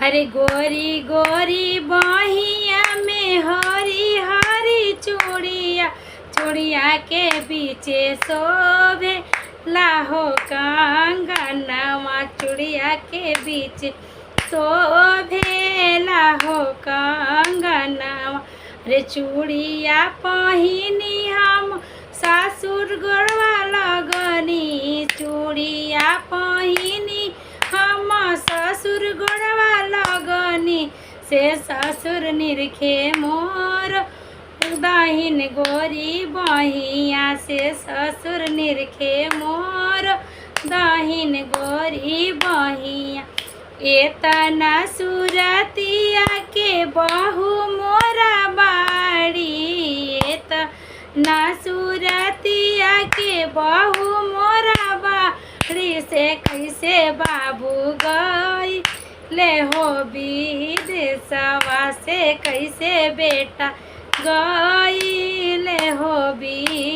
अरे गोरी गोरी बहिया में हरी हरी चूड़िया, चूड़िया के बीचे शोभे लाहो कंगनवा, चूड़िया के बीच शोभे लाहो कंगनवा। रे चूड़िया पहिनी हम सासुर गोड़वा लगनी, चूड़िया पहिनी हम ससुर गोड़वा लगनी, से ससुर निरखे मोर दाहिन गोरी बहिया, से ससुर निरखे मोर दाहिन गोरी बहिया। एतना सुरतिया के बहू मोरा बाड़ी, एतना सुरतिया के बहू मोरा बाड़ी, से कैसे बाबू गई ले हो विदेशवा, से कैसे बेटा गई ले हो विदेशवा।